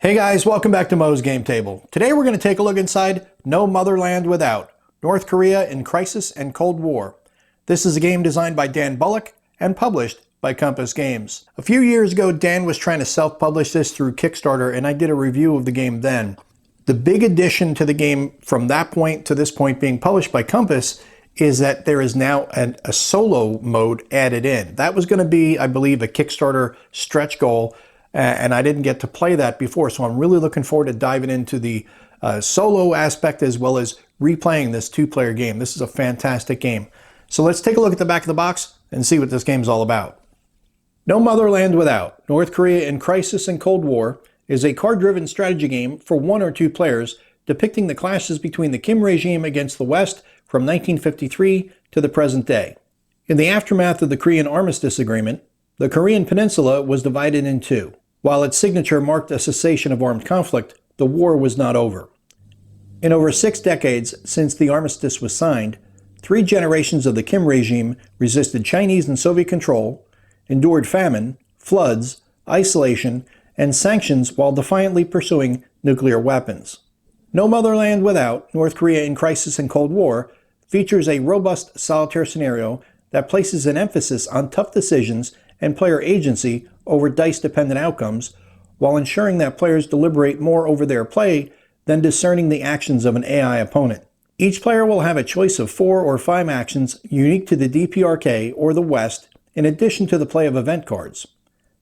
Hey guys, welcome back to Mo's Game Table. Today we're going to take a look inside No Motherland Without, North Korea in Crisis and Cold War. This is a game designed by Dan Bullock and published by Compass Games. A few years ago, Dan was trying to self-publish this through Kickstarter, and I did a review of the game then. The big addition to the game from that point to this point being published by Compass is that there is now a solo mode added in. That was going to be, I believe, a Kickstarter stretch goal, and I didn't get to play that before, so I'm really looking forward to diving into the solo aspect as well as replaying this two-player game. This is a fantastic game. So let's take a look at the back of the box and see what this game's all about. No Motherland Without, North Korea in Crisis and Cold War is a card-driven strategy game for 1 or 2 players depicting the clashes between the Kim regime against the West from 1953 to the present day. In the aftermath of the Korean Armistice Agreement, the Korean Peninsula was divided in two. While its signature marked a cessation of armed conflict, the war was not over. In over 6 decades since the armistice was signed, 3 generations of the Kim regime resisted Chinese and Soviet control, endured famine, floods, isolation, and sanctions while defiantly pursuing nuclear weapons. No Motherland Without, North Korea in Crisis and Cold War features a robust solitaire scenario that places an emphasis on tough decisions and player agency over dice-dependent outcomes, while ensuring that players deliberate more over their play than discerning the actions of an AI opponent. Each player will have a choice of 4 or 5 actions unique to the DPRK or the West, in addition to the play of event cards.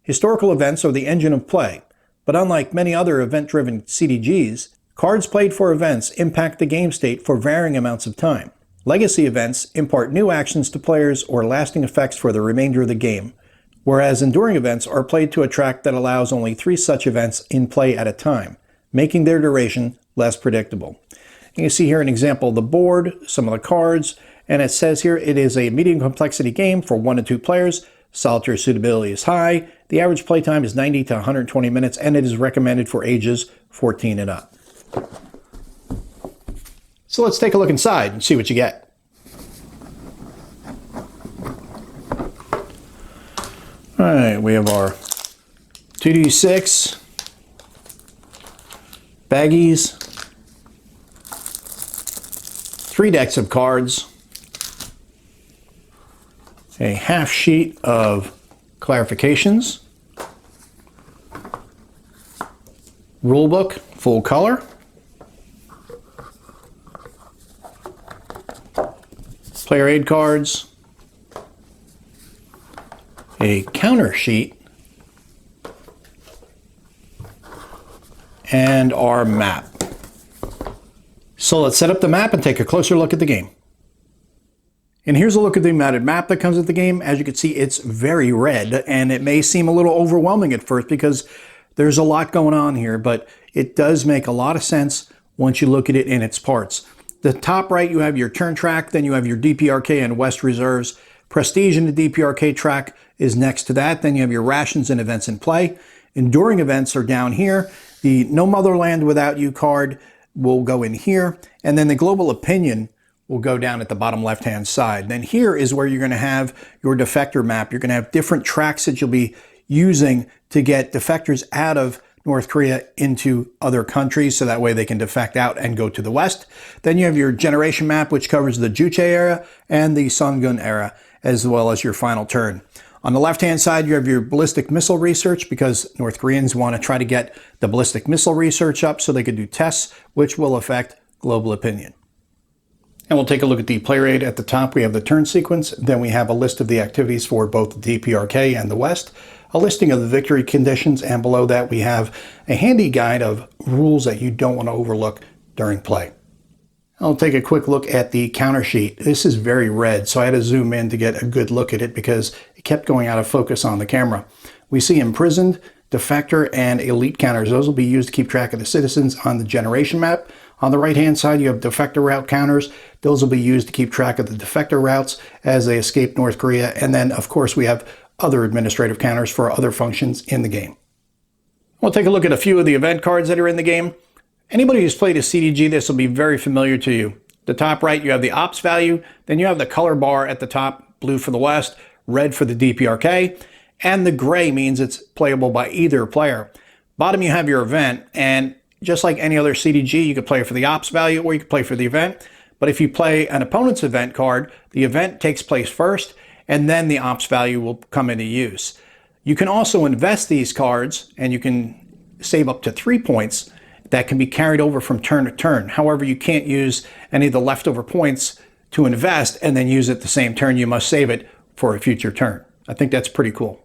Historical events are the engine of play, but unlike many other event-driven CDGs, cards played for events impact the game state for varying amounts of time. Legacy events impart new actions to players or lasting effects for the remainder of the game, whereas enduring events are played to a track that allows only 3 such events in play at a time, making their duration less predictable. You can see here an example of the board, some of the cards, and it says here it is a medium complexity game for 1 to 2 players. Solitaire suitability is high. The average playtime is 90 to 120 minutes, and it is recommended for ages 14 and up. So let's take a look inside and see what you get. All right, we have our 2d6 baggies, 3 decks of cards, a half sheet of clarifications, rulebook, full color, player aid cards, a counter sheet, and our map. So let's set up the map and take a closer look at the game. And here's a look at the mounted map that comes with the game. As you can see, it's very red, and it may seem a little overwhelming at first because there's a lot going on here, but it does make a lot of sense once you look at it in its parts. The top right, you have your turn track, then you have your DPRK and West reserves. Prestige in the DPRK track is next to that. Then you have your rations and events in play. Enduring events are down here. The No Motherland Without You card will go in here, and then the global opinion will go down at the bottom left-hand side. Then here is where you're going to have your defector map. You're going to have different tracks that you'll be using to get defectors out of North Korea into other countries, so that way they can defect out and go to the West. Then you have your generation map, which covers the Juche era and the Jung-Un era, as well as your final turn. On the left-hand side, you have your ballistic missile research, because North Koreans want to try to get the ballistic missile research up so they could do tests, which will affect global opinion. And we'll take a look at the player aid. At the top, we have the turn sequence. Then we have a list of the activities for both the DPRK and the West, a listing of the victory conditions, and below that we have a handy guide of rules that you don't want to overlook during play. I'll take a quick look at the counter sheet. This is very red, so I had to zoom in to get a good look at it because it kept going out of focus on the camera. We see imprisoned, defector, and elite counters. Those will be used to keep track of the citizens on the generation map. On the right-hand side, you have defector route counters. Those will be used to keep track of the defector routes as they escape North Korea. And then, of course, we have other administrative counters for other functions in the game. We'll take a look at a few of the event cards that are in the game. Anybody who's played a CDG, this will be very familiar to you. The top right, you have the ops value. Then you have the color bar at the top, blue for the West, red for the DPRK. And the gray means it's playable by either player. Bottom you have your event, and just like any other CDG, you could play for the ops value or you could play for the event. But if you play an opponent's event card, the event takes place first, and then the ops value will come into use. You can also invest these cards, and you can save up to 3 points that can be carried over from turn to turn. However, you can't use any of the leftover points to invest and then use it the same turn. You must save it for a future turn. I think that's pretty cool.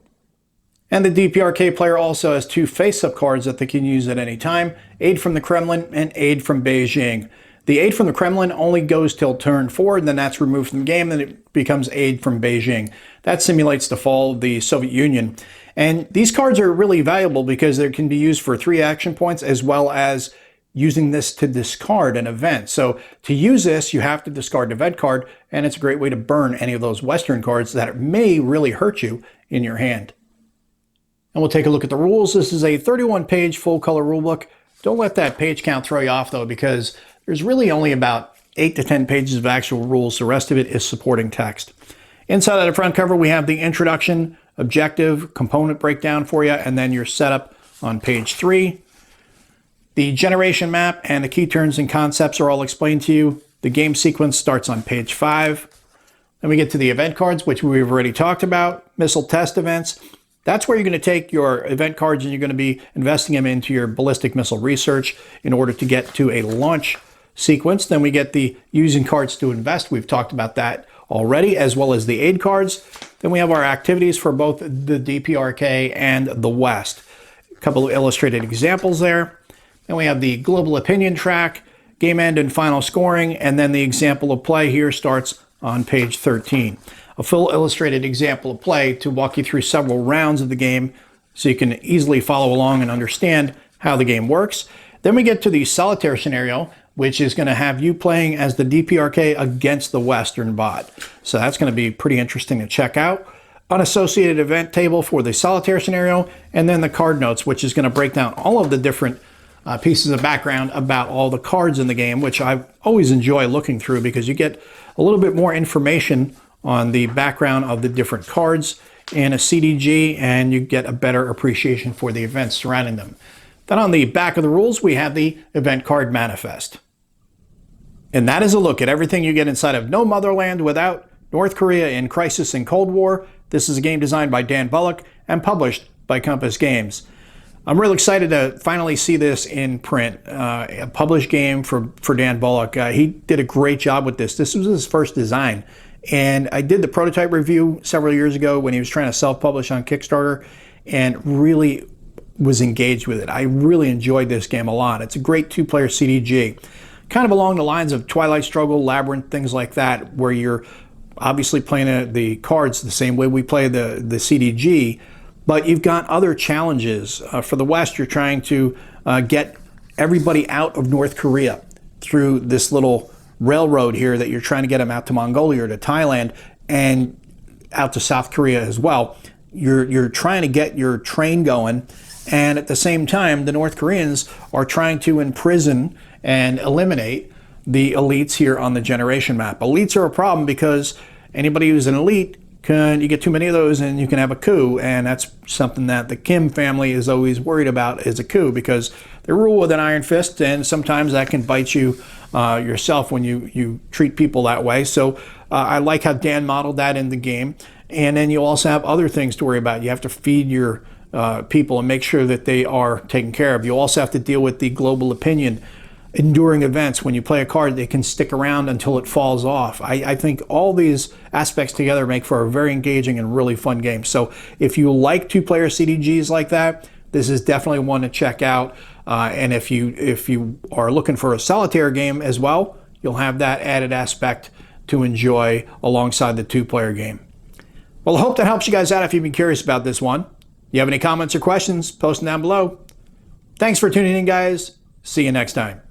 And the DPRK player also has 2 face-up cards that they can use at any time, Aid from the Kremlin and Aid from Beijing. The Aid from the Kremlin only goes till turn 4, and then that's removed from the game, and it becomes Aid from Beijing. That simulates the fall of the Soviet Union. And these cards are really valuable because they can be used for 3 action points, as well as using this to discard an event. So to use this, you have to discard an event card, and it's a great way to burn any of those Western cards that may really hurt you in your hand. And we'll take a look at the rules. This is a 31-page full-color rulebook. Don't let that page count throw you off, though, because there's really only about 8 to 10 pages of actual rules. The rest of it is supporting text. Inside of the front cover, we have the introduction, objective, component breakdown for you, and then your setup on page 3. The generation map and the key turns and concepts are all explained to you. The game sequence starts on page 5. Then we get to the event cards, which we've already talked about. Missile test events. That's where you're going to take your event cards and you're going to be investing them into your ballistic missile research in order to get to a launch sequence. Then we get the using cards to invest. We've talked about that already, as well as the aid cards. Then we have our activities for both the DPRK and the West. A couple of illustrated examples there. Then we have the global opinion track, game end and final scoring, and then the example of play here starts on page 13. A full illustrated example of play to walk you through several rounds of the game so you can easily follow along and understand how the game works. Then we get to the solitaire scenario, which is going to have you playing as the DPRK against the Western bot. So that's going to be pretty interesting to check out. Unassociated event table for the solitaire scenario, and then the card notes, which is going to break down all of the different pieces of background about all the cards in the game, which I always enjoy looking through because you get a little bit more information on the background of the different cards in a CDG, and you get a better appreciation for the events surrounding them. Then on the back of the rules, we have the event card manifest. And that is a look at everything you get inside of No Motherland Without, North Korea in Crisis and Cold War. This is a game designed by Dan Bullock and published by Compass Games. I'm really excited to finally see this in print, a published game for Dan Bullock. He did a great job with this. This was his first design. And I did the prototype review several years ago when he was trying to self-publish on Kickstarter and really was engaged with it. I really enjoyed this game a lot. It's a great 2-player CDG. Kind of along the lines of Twilight Struggle, Labyrinth, things like that, where you're obviously playing the cards the same way we play the CDG, but you've got other challenges. For the West, you're trying to get everybody out of North Korea through this little railroad here that you're trying to get them out to Mongolia or to Thailand and out to South Korea as well. You're trying to get your train going, and at the same time, the North Koreans are trying to imprison and eliminate the elites here on the generation map. Elites are a problem because anybody who's an elite, you get too many of those and you can have a coup, and that's something that the Kim family is always worried about, is a coup, because they rule with an iron fist, and sometimes that can bite you yourself when you treat people that way. So I like how Dan modeled that in the game. And then you also have other things to worry about. You have to feed your people and make sure that they are taken care of. You also have to deal with the global opinion, enduring events. When you play a card, they can stick around until it falls off. I think all these aspects together make for a very engaging and really fun game. So if you like 2-player CDGs like that, this is definitely one to check out. And if you are looking for a solitaire game as well, you'll have that added aspect to enjoy alongside the 2-player game. Well, I hope that helps you guys out if you've been curious about this one. You have any comments or questions, post them down below. Thanks for tuning in, guys. See you next time.